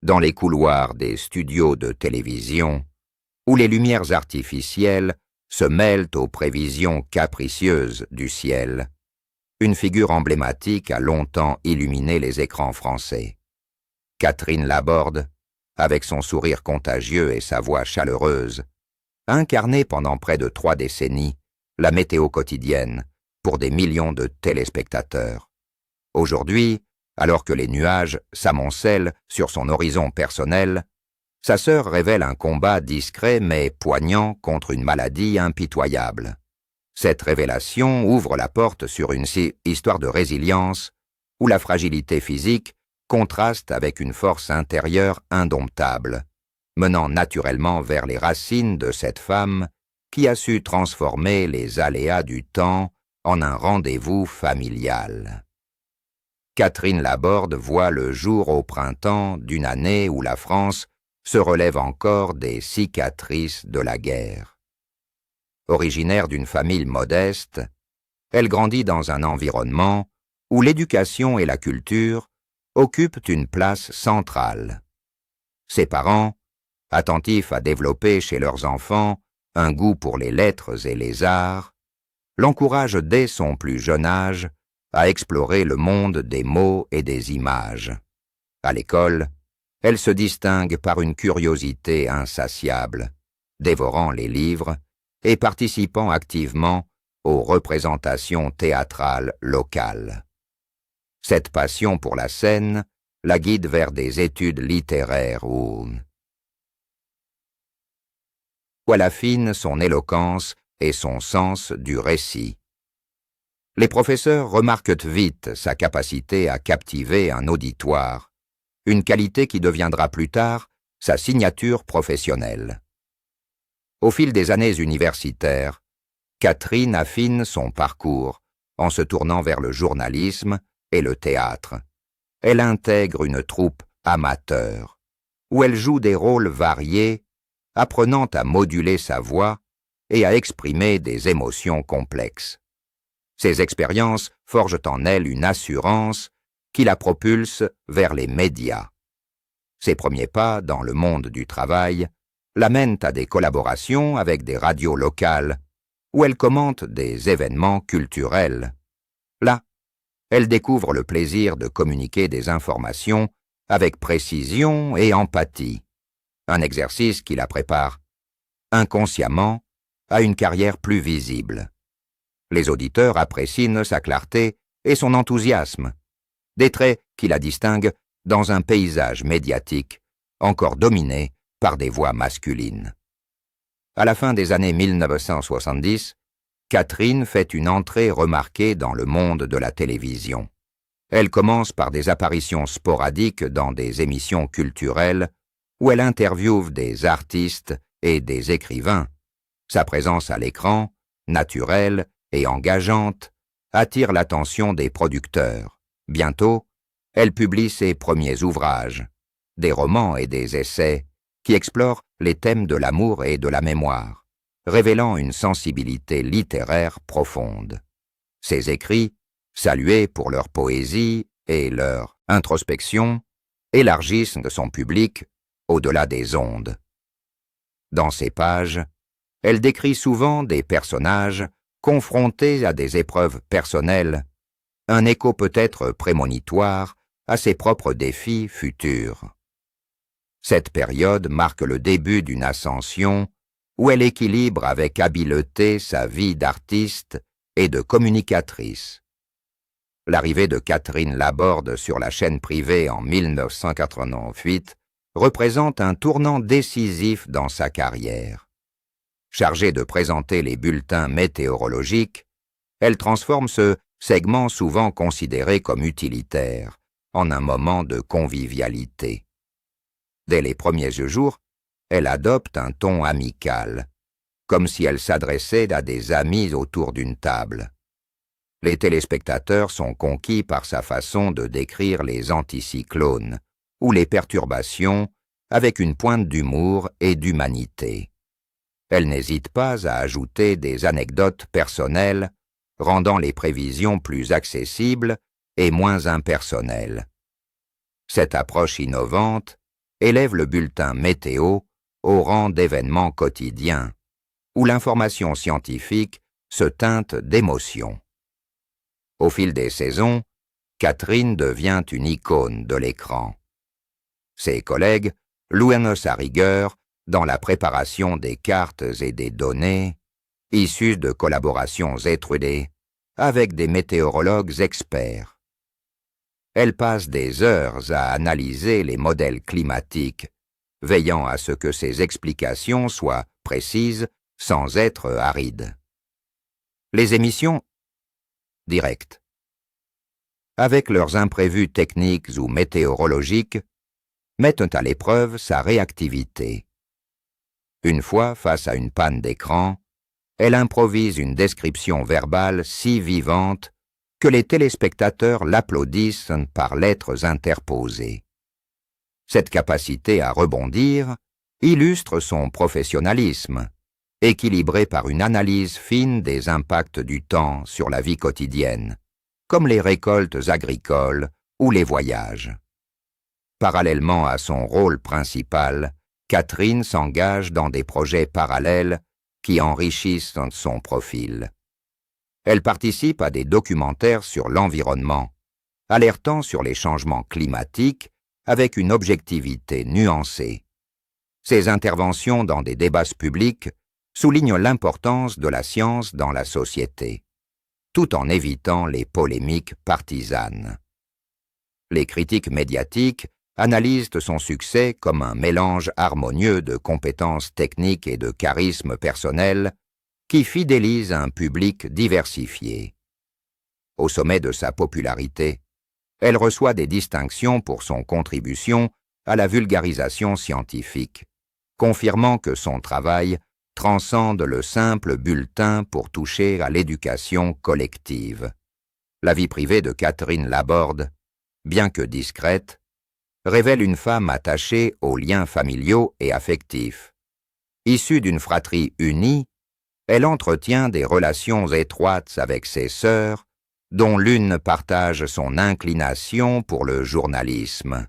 dans les couloirs des studios de télévision, où les lumières artificielles se mêlent aux prévisions capricieuses du ciel, une figure emblématique a longtemps illuminé les écrans français. Catherine Laborde, avec son sourire contagieux et sa voix chaleureuse, a incarné pendant près de 3 décennies la météo quotidienne pour des millions de téléspectateurs. Aujourd'hui, alors que les nuages s'amoncellent sur son horizon personnel, sa sœur révèle un combat discret mais poignant contre une maladie impitoyable. Cette révélation ouvre la porte sur une histoire de résilience où la fragilité physique contraste avec une force intérieure indomptable, menant naturellement vers les racines de cette femme qui a su transformer les aléas du temps en un rendez-vous familial. Catherine Laborde voit le jour au printemps d'une année où la France se relève encore des cicatrices de la guerre. Originaire d'une famille modeste, elle grandit dans un environnement où l'éducation et la culture occupent une place centrale. Ses parents, attentifs à développer chez leurs enfants un goût pour les lettres et les arts, l'encouragent dès son plus jeune âge à explorer le monde des mots et des images. À l'école, elle se distingue par une curiosité insatiable, dévorant les livres et participant activement aux représentations théâtrales locales. Cette passion pour la scène la guide vers des études littéraires où elle affine son éloquence et son sens du récit. Les professeurs remarquent vite sa capacité à captiver un auditoire, une qualité qui deviendra plus tard sa signature professionnelle. Au fil des années universitaires, Catherine affine son parcours en se tournant vers le journalisme et le théâtre. Elle intègre une troupe amateur, où elle joue des rôles variés, apprenant à moduler sa voix et à exprimer des émotions complexes. Ces expériences forgent en elle une assurance qui la propulse vers les médias. Ses premiers pas dans le monde du travail l'amènent à des collaborations avec des radios locales, où elle commente des événements culturels. Là, elle découvre le plaisir de communiquer des informations avec précision et empathie, un exercice qui la prépare inconsciemment à une carrière plus visible. Les auditeurs apprécient sa clarté et son enthousiasme, des traits qui la distinguent dans un paysage médiatique encore dominé par des voix masculines. À la fin des années 1970, Catherine fait une entrée remarquée dans le monde de la télévision. Elle commence par des apparitions sporadiques dans des émissions culturelles où elle interviewe des artistes et des écrivains. Sa présence à l'écran, naturelle et engageante, attire l'attention des producteurs. Bientôt, elle publie ses premiers ouvrages, des romans et des essais qui explorent les thèmes de l'amour et de la mémoire, révélant une sensibilité littéraire profonde. Ses écrits, salués pour leur poésie et leur introspection, élargissent son public au-delà des ondes. Dans ses pages, elle décrit souvent des personnages confrontés à des épreuves personnelles, un écho peut-être prémonitoire à ses propres défis futurs. Cette période marque le début d'une ascension où elle équilibre avec habileté sa vie d'artiste et de communicatrice. L'arrivée de Catherine Laborde sur la chaîne privée en 1988 représente un tournant décisif dans sa carrière. Chargée de présenter les bulletins météorologiques, elle transforme ce segment souvent considéré comme utilitaire en un moment de convivialité. Dès les premiers jours, elle adopte un ton amical, comme si elle s'adressait à des amis autour d'une table. Les téléspectateurs sont conquis par sa façon de décrire les anticyclones ou les perturbations avec une pointe d'humour et d'humanité. Elle n'hésite pas à ajouter des anecdotes personnelles, rendant les prévisions plus accessibles et moins impersonnelles. Cette approche innovante élève le bulletin météo au rang d'événement quotidien, où l'information scientifique se teinte d'émotion. Au fil des saisons, Catherine devient une icône de l'écran. Ses collègues louent sa rigueur dans la préparation des cartes et des données, issues de collaborations étrudées avec des météorologues experts. Elle passe des heures à analyser les modèles climatiques, veillant à ce que ses explications soient précises sans être arides. Les émissions directes, avec leurs imprévus techniques ou météorologiques, mettent à l'épreuve sa réactivité. Une fois face à une panne d'écran, elle improvise une description verbale si vivante que les téléspectateurs l'applaudissent par lettres interposées. Cette capacité à rebondir illustre son professionnalisme, équilibré par une analyse fine des impacts du temps sur la vie quotidienne, comme les récoltes agricoles ou les voyages. Parallèlement à son rôle principal, Catherine s'engage dans des projets parallèles qui enrichissent son profil. Elle participe à des documentaires sur l'environnement, alertant sur les changements climatiques avec une objectivité nuancée. Ses interventions dans des débats publics soulignent l'importance de la science dans la société, tout en évitant les polémiques partisanes. Les critiques médiatiques analysent son succès comme un mélange harmonieux de compétences techniques et de charisme personnel qui fidélise un public diversifié. Au sommet de sa popularité, elle reçoit des distinctions pour son contribution à la vulgarisation scientifique, confirmant que son travail transcende le simple bulletin pour toucher à l'éducation collective. La vie privée de Catherine Laborde, bien que discrète, révèle une femme attachée aux liens familiaux et affectifs. Issue d'une fratrie unie, elle entretient des relations étroites avec ses sœurs, dont l'une partage son inclination pour le journalisme.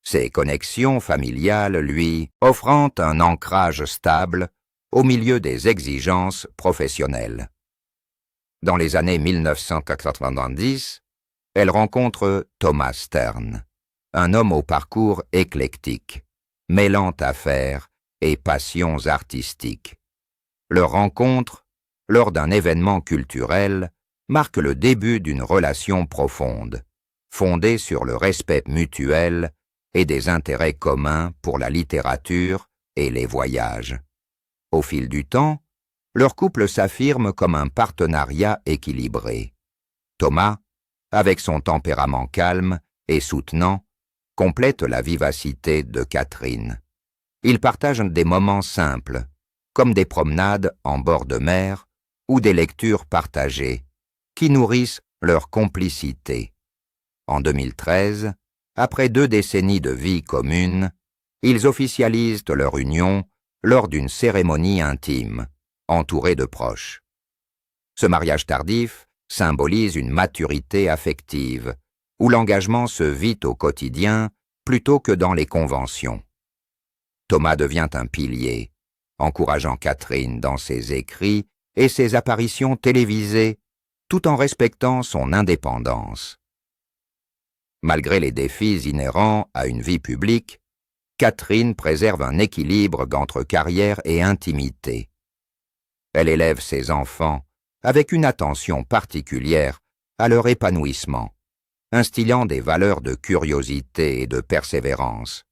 Ses connexions familiales lui offrant un ancrage stable au milieu des exigences professionnelles. Dans les années 1990, elle rencontre Thomas Stern, un homme au parcours éclectique, mêlant affaires et passions artistiques. Leur rencontre, lors d'un événement culturel, marque le début d'une relation profonde, fondée sur le respect mutuel et des intérêts communs pour la littérature et les voyages. Au fil du temps, leur couple s'affirme comme un partenariat équilibré. Thomas, avec son tempérament calme et soutenant, complète la vivacité de Catherine. Ils partagent des moments simples, comme des promenades en bord de mer ou des lectures partagées, qui nourrissent leur complicité. En 2013, après 2 décennies de vie commune, ils officialisent leur union lors d'une cérémonie intime, entourée de proches. Ce mariage tardif symbolise une maturité affective, où l'engagement se vit au quotidien plutôt que dans les conventions. Thomas devient un pilier, encourageant Catherine dans ses écrits et ses apparitions télévisées, tout en respectant son indépendance. Malgré les défis inhérents à une vie publique, Catherine préserve un équilibre entre carrière et intimité. Elle élève ses enfants avec une attention particulière à leur épanouissement, instillant des valeurs de curiosité et de persévérance.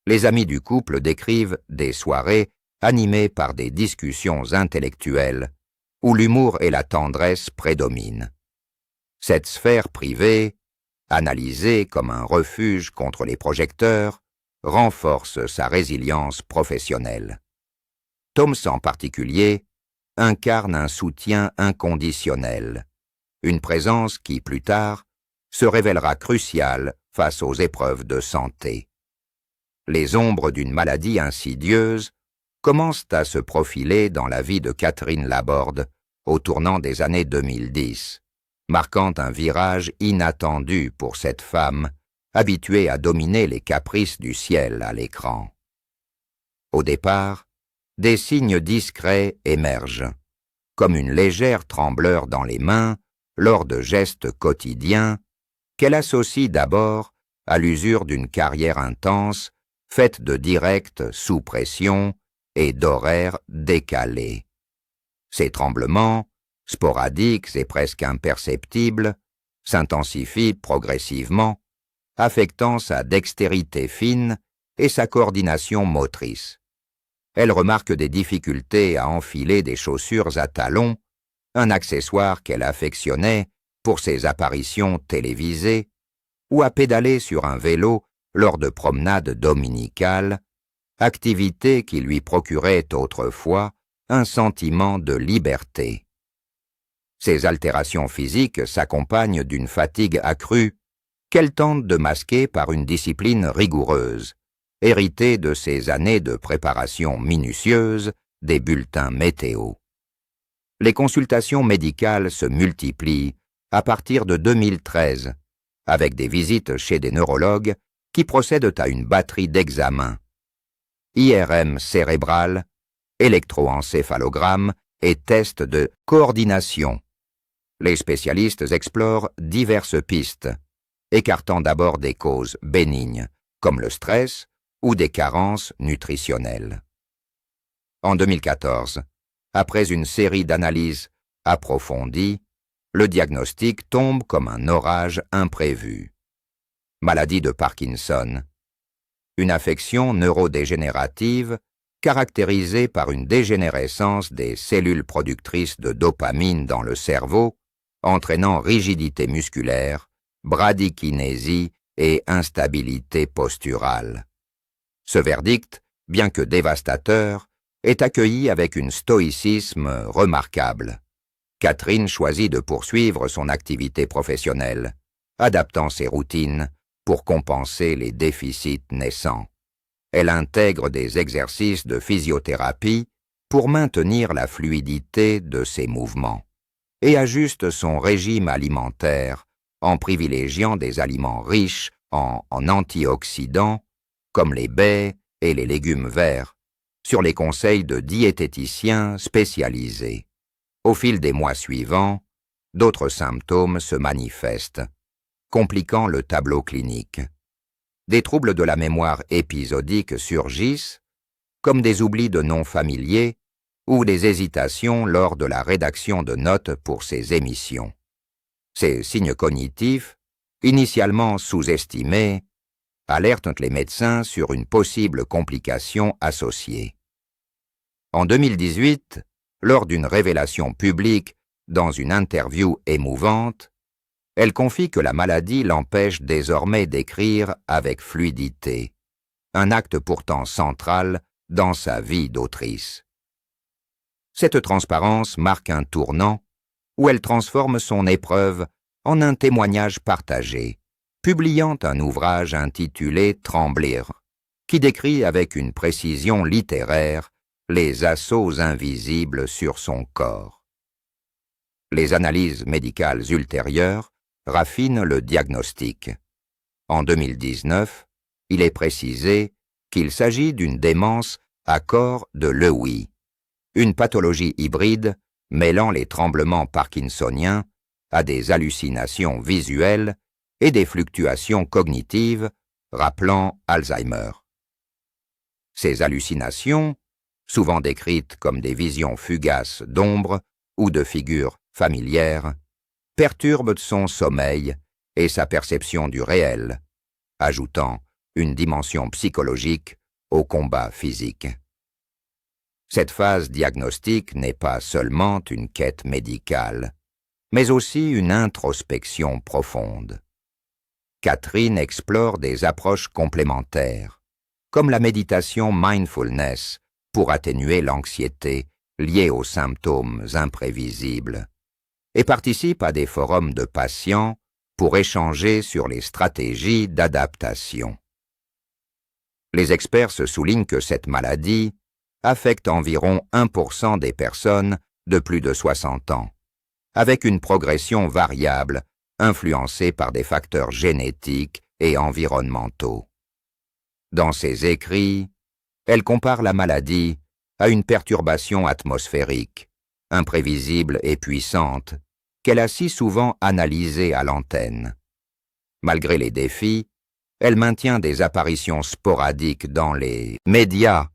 Les amis du couple décrivent des soirées animées par des discussions intellectuelles où l'humour et la tendresse prédominent. Cette sphère privée, analysée comme un refuge contre les projecteurs, renforce sa résilience professionnelle. Thomas en particulier incarne un soutien inconditionnel, une présence qui, plus tard, se révélera cruciale face aux épreuves de santé. Les ombres d'une maladie insidieuse commencent à se profiler dans la vie de Catherine Laborde au tournant des années 2010, marquant un virage inattendu pour cette femme habituée à dominer les caprices du ciel à l'écran. Au départ, des signes discrets émergent, comme une légère trembleur dans les mains lors de gestes quotidiens qu'elle associe d'abord à l'usure d'une carrière intense faite de directs sous pression et d'horaires décalés. Ces tremblements, sporadiques et presque imperceptibles, s'intensifient progressivement, affectant sa dextérité fine et sa coordination motrice. Elle remarque des difficultés à enfiler des chaussures à talons, un accessoire qu'elle affectionnait pour ses apparitions télévisées, ou à pédaler sur un vélo lors de promenades dominicales, activité qui lui procurait autrefois un sentiment de liberté. Ces altérations physiques s'accompagnent d'une fatigue accrue qu'elle tente de masquer par une discipline rigoureuse, héritée de ses années de préparation minutieuse des bulletins météo. Les consultations médicales se multiplient à partir de 2013, avec des visites chez des neurologues qui procèdent à une batterie d'examens. IRM cérébral, électroencéphalogramme et tests de coordination. Les spécialistes explorent diverses pistes, écartant d'abord des causes bénignes, comme le stress ou des carences nutritionnelles. En 2014, après une série d'analyses approfondies, le diagnostic tombe comme un orage imprévu. Maladie de Parkinson, une affection neurodégénérative caractérisée par une dégénérescence des cellules productrices de dopamine dans le cerveau, entraînant rigidité musculaire, bradykinésie et instabilité posturale. Ce verdict, bien que dévastateur, est accueilli avec un stoïcisme remarquable. Catherine choisit de poursuivre son activité professionnelle, adaptant ses routines pour compenser les déficits naissants. Elle intègre des exercices de physiothérapie pour maintenir la fluidité de ses mouvements et ajuste son régime alimentaire en privilégiant des aliments riches en antioxydants comme les baies et les légumes verts, sur les conseils de diététiciens spécialisés. Au fil des mois suivants, d'autres symptômes se manifestent, compliquant le tableau clinique. Des troubles de la mémoire épisodiques surgissent, comme des oublis de noms familiers ou des hésitations lors de la rédaction de notes pour ses émissions. Ces signes cognitifs, initialement sous-estimés, alertent les médecins sur une possible complication associée. En 2018, lors d'une révélation publique dans une interview émouvante, elle confie que la maladie l'empêche désormais d'écrire avec fluidité, un acte pourtant central dans sa vie d'autrice. Cette transparence marque un tournant où elle transforme son épreuve en un témoignage partagé, publiant un ouvrage intitulé « Tremblir », qui décrit avec une précision littéraire les assauts invisibles sur son corps. Les analyses médicales ultérieures raffinent le diagnostic. En 2019, il est précisé qu'il s'agit d'une démence à corps de Lewy, une pathologie hybride mêlant les tremblements parkinsoniens à des hallucinations visuelles et des fluctuations cognitives rappelant Alzheimer. Ces hallucinations, souvent décrites comme des visions fugaces d'ombres ou de figures familières, perturbent son sommeil et sa perception du réel, ajoutant une dimension psychologique au combat physique. Cette phase diagnostique n'est pas seulement une quête médicale, mais aussi une introspection profonde. Catherine explore des approches complémentaires, comme la méditation mindfulness pour atténuer l'anxiété liée aux symptômes imprévisibles, et participe à des forums de patients pour échanger sur les stratégies d'adaptation. Les experts se soulignent que cette maladie affecte environ 1% des personnes de plus de 60 ans, avec une progression variable influencée par des facteurs génétiques et environnementaux. Dans ses écrits, elle compare la maladie à une perturbation atmosphérique, imprévisible et puissante, qu'elle a si souvent analysée à l'antenne. Malgré les défis, elle maintient des apparitions sporadiques dans les médias,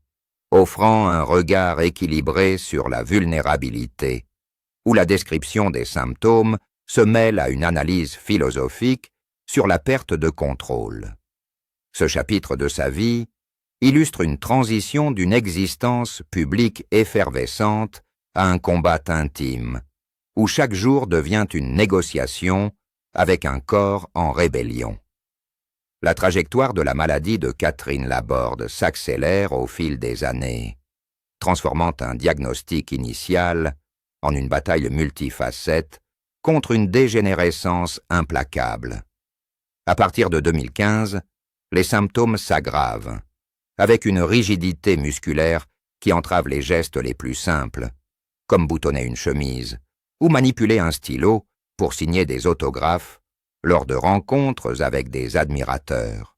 offrant un regard équilibré sur la vulnérabilité, où la description des symptômes se mêle à une analyse philosophique sur la perte de contrôle. Ce chapitre de sa vie illustre une transition d'une existence publique effervescente à un combat intime, où chaque jour devient une négociation avec un corps en rébellion. La trajectoire de la maladie de Catherine Laborde s'accélère au fil des années, transformant un diagnostic initial en une bataille multifacette contre une dégénérescence implacable. À partir de 2015, les symptômes s'aggravent, avec une rigidité musculaire qui entrave les gestes les plus simples, comme boutonner une chemise ou manipuler un stylo pour signer des autographes lors de rencontres avec des admirateurs.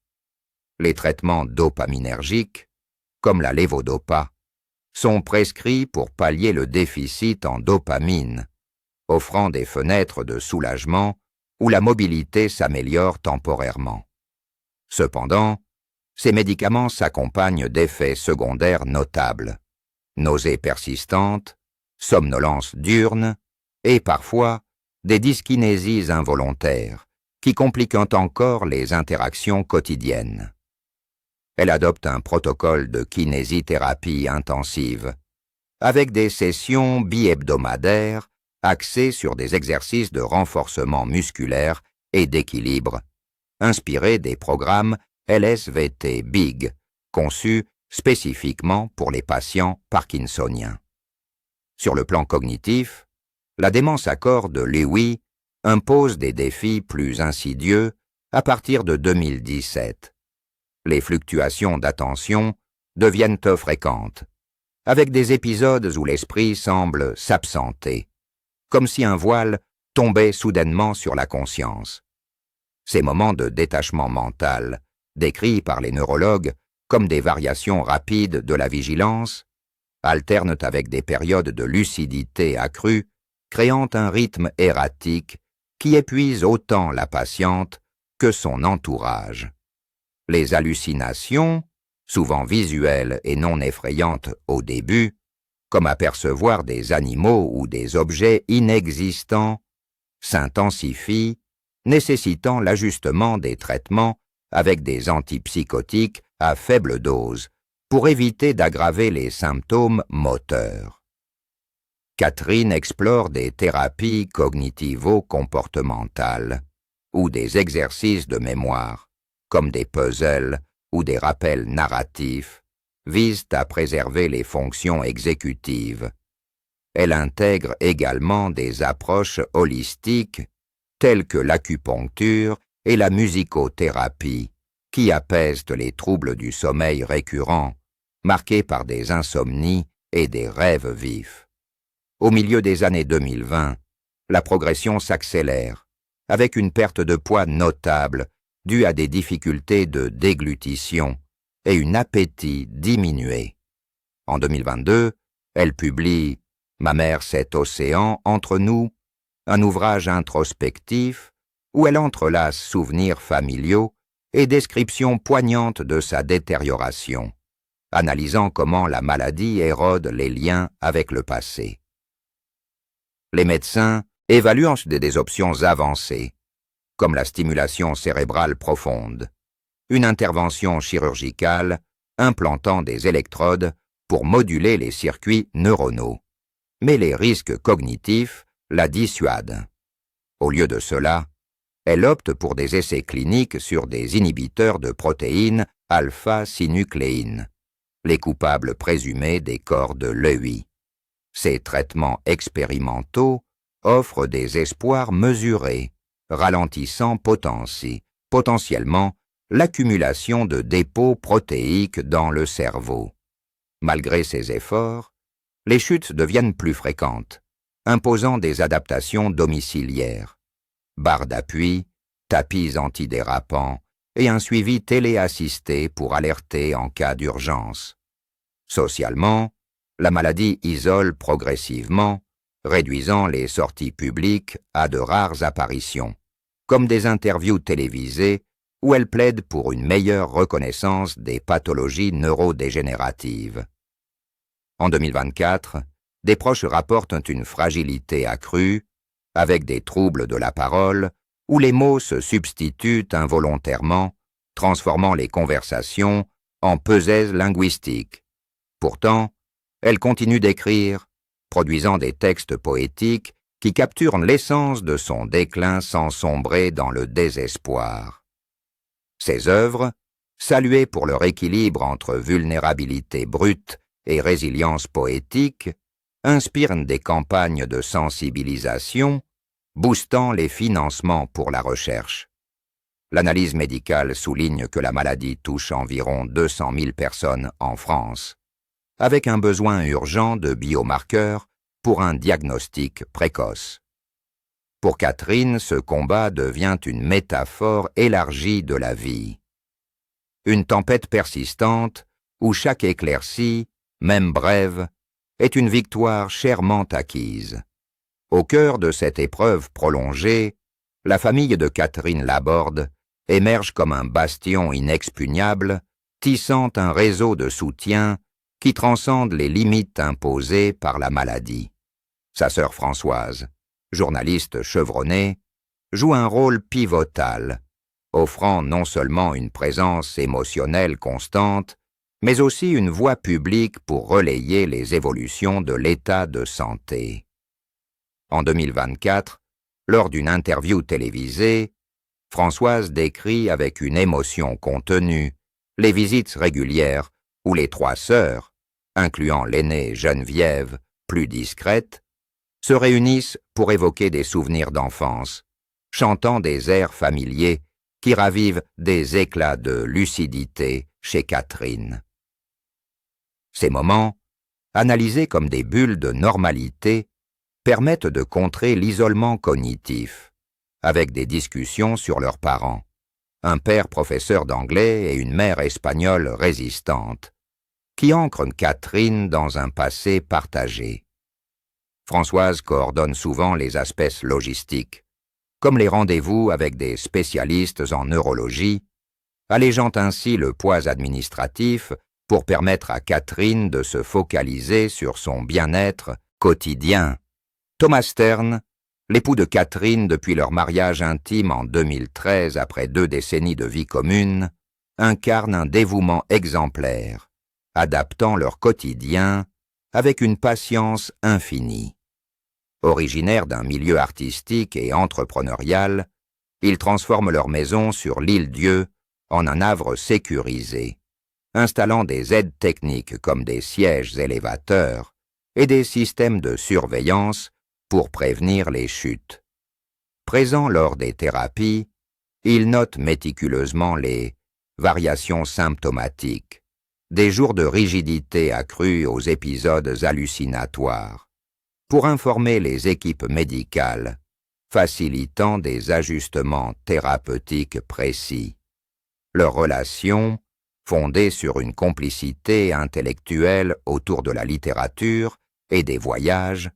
Les traitements dopaminergiques, comme la lévodopa, sont prescrits pour pallier le déficit en dopamine, offrant des fenêtres de soulagement où la mobilité s'améliore temporairement. Cependant, ces médicaments s'accompagnent d'effets secondaires notables, nausées persistantes, somnolence diurne et parfois des dyskinésies involontaires qui compliquent encore les interactions quotidiennes. Elle adopte un protocole de kinésithérapie intensive, avec des sessions bi-hebdomadaires axées sur des exercices de renforcement musculaire et d'équilibre, inspirés des programmes LSVT BIG, conçus spécifiquement pour les patients parkinsoniens. Sur le plan cognitif, la démence à corps de Lewy impose des défis plus insidieux à partir de 2017. Les fluctuations d'attention deviennent fréquentes, avec des épisodes où l'esprit semble s'absenter, comme si un voile tombait soudainement sur la conscience. Ces moments de détachement mental, décrits par les neurologues comme des variations rapides de la vigilance, alternent avec des périodes de lucidité accrue, créant un rythme erratique qui épuise autant la patiente que son entourage. Les hallucinations, souvent visuelles et non effrayantes au début, comme apercevoir des animaux ou des objets inexistants, s'intensifient, nécessitant l'ajustement des traitements avec des antipsychotiques à faible dose pour éviter d'aggraver les symptômes moteurs. Catherine explore des thérapies cognitivo-comportementales ou des exercices de mémoire, comme des puzzles ou des rappels narratifs, visent à préserver les fonctions exécutives. Elle intègre également des approches holistiques telles que l'acupuncture et la musicothérapie, qui apaisent les troubles du sommeil récurrents, marqués par des insomnies et des rêves vifs. Au milieu des années 2020, la progression s'accélère, avec une perte de poids notable due à des difficultés de déglutition et un appétit diminué. En 2022, elle publie « Ma mère, cet océan entre nous », un ouvrage introspectif où elle entrelace souvenirs familiaux et descriptions poignantes de sa détérioration, analysant comment la maladie érode les liens avec le passé. Les médecins évaluent ensuite des options avancées, comme la stimulation cérébrale profonde, une intervention chirurgicale implantant des électrodes pour moduler les circuits neuronaux. Mais les risques cognitifs la dissuadent. Au lieu de cela, elle opte pour des essais cliniques sur des inhibiteurs de protéines alpha-synucléines, les coupables présumés des corps de Lewy. Ces traitements expérimentaux offrent des espoirs mesurés, ralentissant potentiellement l'accumulation de dépôts protéiques dans le cerveau. Malgré ces efforts, les chutes deviennent plus fréquentes, imposant des adaptations domiciliaires. Barres d'appui, tapis antidérapants et un suivi téléassisté pour alerter en cas d'urgence. Socialement, la maladie isole progressivement, réduisant les sorties publiques à de rares apparitions, comme des interviews télévisées où elle plaide pour une meilleure reconnaissance des pathologies neurodégénératives. En 2024, des proches rapportent une fragilité accrue, avec des troubles de la parole, où les mots se substituent involontairement, transformant les conversations en pesaises linguistiques. Pourtant, elle continue d'écrire, produisant des textes poétiques qui capturent l'essence de son déclin sans sombrer dans le désespoir. Ses œuvres, saluées pour leur équilibre entre vulnérabilité brute et résilience poétique, inspirent des campagnes de sensibilisation, boostant les financements pour la recherche. L'analyse médicale souligne que la maladie touche environ 200 000 personnes en France, avec un besoin urgent de biomarqueurs pour un diagnostic précoce. Pour Catherine, ce combat devient une métaphore élargie de la vie. Une tempête persistante où chaque éclaircie, même brève, est une victoire chèrement acquise. Au cœur de cette épreuve prolongée, la famille de Catherine Laborde émerge comme un bastion inexpugnable, tissant un réseau de soutien qui transcende les limites imposées par la maladie. Sa sœur Françoise, journaliste chevronnée, joue un rôle pivotal, offrant non seulement une présence émotionnelle constante, mais aussi une voix publique pour relayer les évolutions de l'état de santé. En 2024, lors d'une interview télévisée, Françoise décrit avec une émotion contenue les visites régulières où les trois sœurs, incluant l'aînée Geneviève, plus discrète, se réunissent pour évoquer des souvenirs d'enfance, chantant des airs familiers qui ravivent des éclats de lucidité chez Catherine. Ces moments, analysés comme des bulles de normalité, permettent de contrer l'isolement cognitif, avec des discussions sur leurs parents, un père professeur d'anglais et une mère espagnole résistante, qui ancrent Catherine dans un passé partagé. Françoise coordonne souvent les aspects logistiques, comme les rendez-vous avec des spécialistes en neurologie, allégeant ainsi le poids administratif pour permettre à Catherine de se focaliser sur son bien-être quotidien. Thomas Stern, l'époux de Catherine depuis leur mariage intime en 2013 après 2 décennies de vie commune, incarne un dévouement exemplaire, adaptant leur quotidien avec une patience infinie. Originaires d'un milieu artistique et entrepreneurial, ils transforment leur maison sur l'Île-Dieu en un havre sécurisé, installant des aides techniques comme des sièges élévateurs et des systèmes de surveillance pour prévenir les chutes. Présents lors des thérapies, ils notent méticuleusement les variations symptomatiques, des jours de rigidité accrue aux épisodes hallucinatoires, pour informer les équipes médicales, facilitant des ajustements thérapeutiques précis. Leur relation, fondée sur une complicité intellectuelle autour de la littérature et des voyages,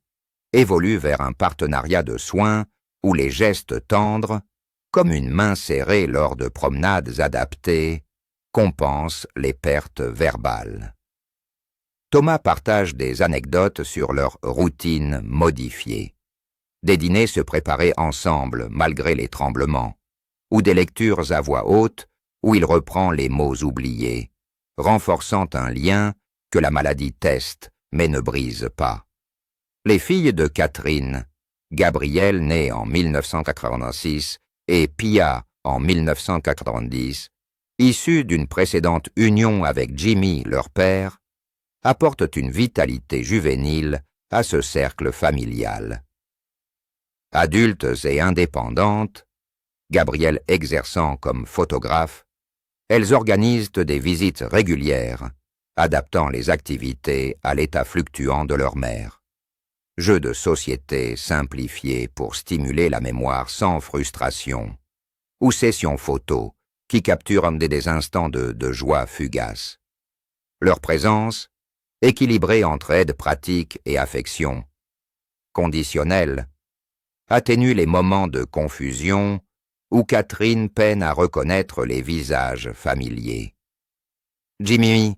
évolue vers un partenariat de soins où les gestes tendres, comme une main serrée lors de promenades adaptées, compensent les pertes verbales. Thomas partage des anecdotes sur leur routine modifiée. Des dîners se préparaient ensemble malgré les tremblements, ou des lectures à voix haute où il reprend les mots oubliés, renforçant un lien que la maladie teste mais ne brise pas. Les filles de Catherine, Gabrielle née en 1986 et Pia en 1990, issues d'une précédente union avec Jimmy, leur père, apportent une vitalité juvénile à ce cercle familial. Adultes et indépendantes, Gabrielle exerçant comme photographe, elles organisent des visites régulières, adaptant les activités à l'état fluctuant de leur mère. Jeux de société simplifiés pour stimuler la mémoire sans frustration, ou sessions photos qui capturent des instants de joie fugace. Leur présence, équilibrée entre aide pratique et affection, conditionnelle, atténue les moments de confusion où Catherine peine à reconnaître les visages familiers. Jimmy,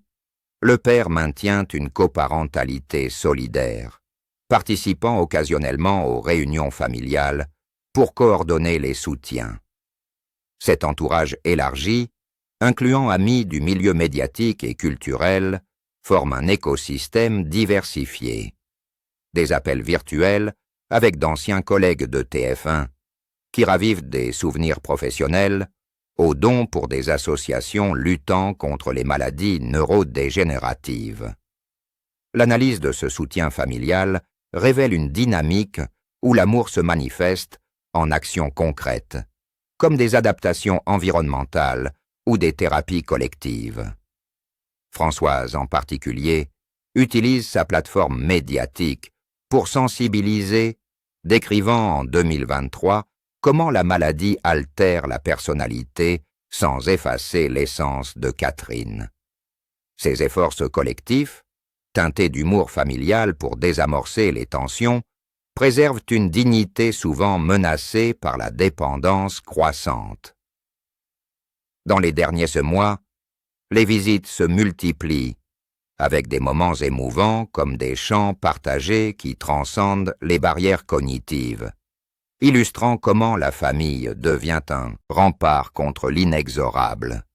le père, maintient une coparentalité solidaire, participant occasionnellement aux réunions familiales pour coordonner les soutiens. Cet entourage élargi, incluant amis du milieu médiatique et culturel, forme un écosystème diversifié. Des appels virtuels avec d'anciens collègues de TF1 qui ravivent des souvenirs professionnels, aux dons pour des associations luttant contre les maladies neurodégénératives. L'analyse de ce soutien familial révèle une dynamique où l'amour se manifeste en actions concrètes, comme des adaptations environnementales ou des thérapies collectives. Françoise, en particulier, utilise sa plateforme médiatique pour sensibiliser, décrivant en 2023 comment la maladie altère la personnalité sans effacer l'essence de Catherine. Ces efforts collectifs, teintés d'humour familial pour désamorcer les tensions, préservent une dignité souvent menacée par la dépendance croissante. Dans les derniers mois, les visites se multiplient, avec des moments émouvants comme des chants partagés qui transcendent les barrières cognitives, illustrant comment la famille devient un rempart contre l'inexorable.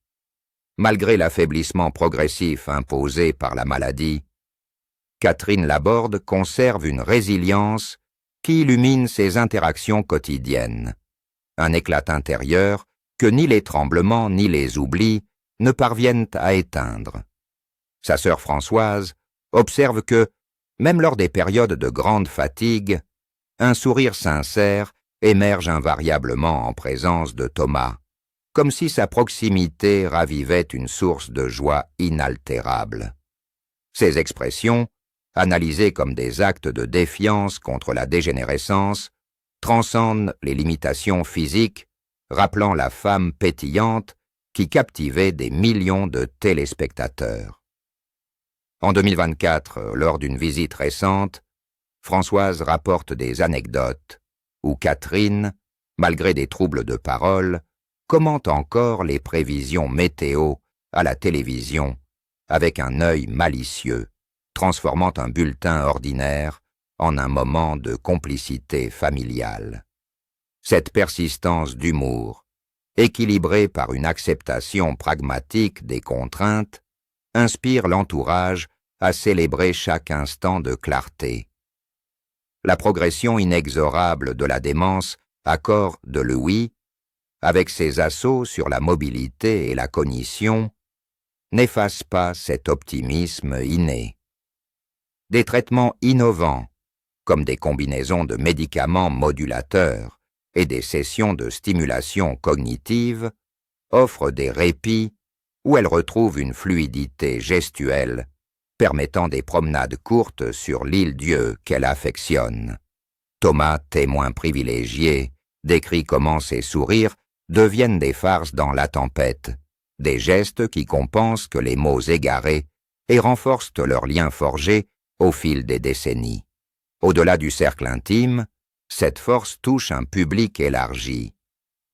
Malgré l'affaiblissement progressif imposé par la maladie, Catherine Laborde conserve une résilience qui illumine ses interactions quotidiennes, un éclat intérieur que ni les tremblements ni les oublis ne parviennent à éteindre. Sa sœur Françoise observe que, même lors des périodes de grande fatigue, un sourire sincère émerge invariablement en présence de Thomas, comme si sa proximité ravivait une source de joie inaltérable. Ces expressions, analysées comme des actes de défiance contre la dégénérescence, transcendent les limitations physiques, rappelant la femme pétillante qui captivait des millions de téléspectateurs. En 2024, lors d'une visite récente, Françoise rapporte des anecdotes où Catherine, malgré des troubles de parole, commente encore les prévisions météo à la télévision avec un œil malicieux, transformant un bulletin ordinaire en un moment de complicité familiale. Cette persistance d'humour, équilibrée par une acceptation pragmatique des contraintes, inspire l'entourage à célébrer chaque instant de clarté. La progression inexorable de la démence accorde le oui, avec ses assauts sur la mobilité et la cognition, n'efface pas cet optimisme inné. Des traitements innovants, comme des combinaisons de médicaments modulateurs et des sessions de stimulation cognitive, offrent des répits où elle retrouve une fluidité gestuelle permettant des promenades courtes sur l'île-dieu qu'elle affectionne. Thomas, témoin privilégié, décrit comment ces sourires deviennent des farces dans la tempête, des gestes qui compensent que les mots égarés et renforcent leurs liens forgés au fil des décennies. Au-delà du cercle intime, cette force touche un public élargi.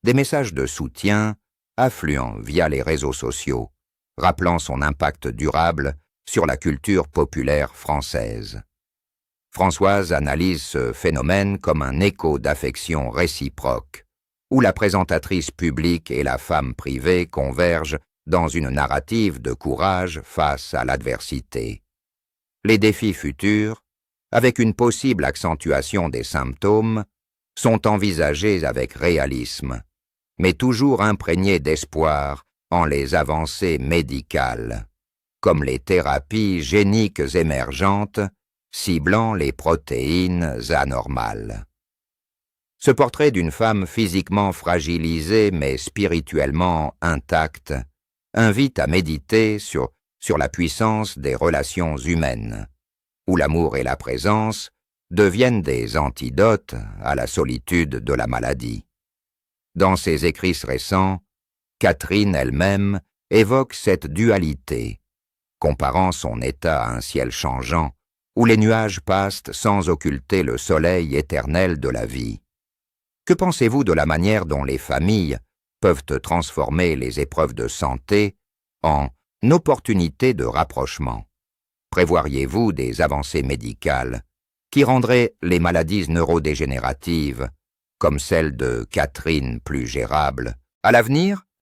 Des messages de soutien affluent via les réseaux sociaux, rappelant son impact durable sur la culture populaire française. Françoise analyse ce phénomène comme un écho d'affection réciproque, où la présentatrice publique et la femme privée convergent dans une narrative de courage face à l'adversité. Les défis futurs, avec une possible accentuation des symptômes, sont envisagés avec réalisme, mais toujours imprégnés d'espoir en les avancées médicales, comme les thérapies géniques émergentes ciblant les protéines anormales. Ce portrait d'une femme physiquement fragilisée mais spirituellement intacte invite à méditer sur la puissance des relations humaines, où l'amour et la présence deviennent des antidotes à la solitude de la maladie. Dans ses écrits récents, Catherine elle-même évoque cette dualité, comparant son état à un ciel changeant, où les nuages passent sans occulter le soleil éternel de la vie. Que pensez-vous de la manière dont les familles peuvent transformer les épreuves de santé en opportunités de rapprochement? Prévoiriez-vous des avancées médicales qui rendraient les maladies neurodégénératives, comme celle de Catherine plus gérables, à l'avenir?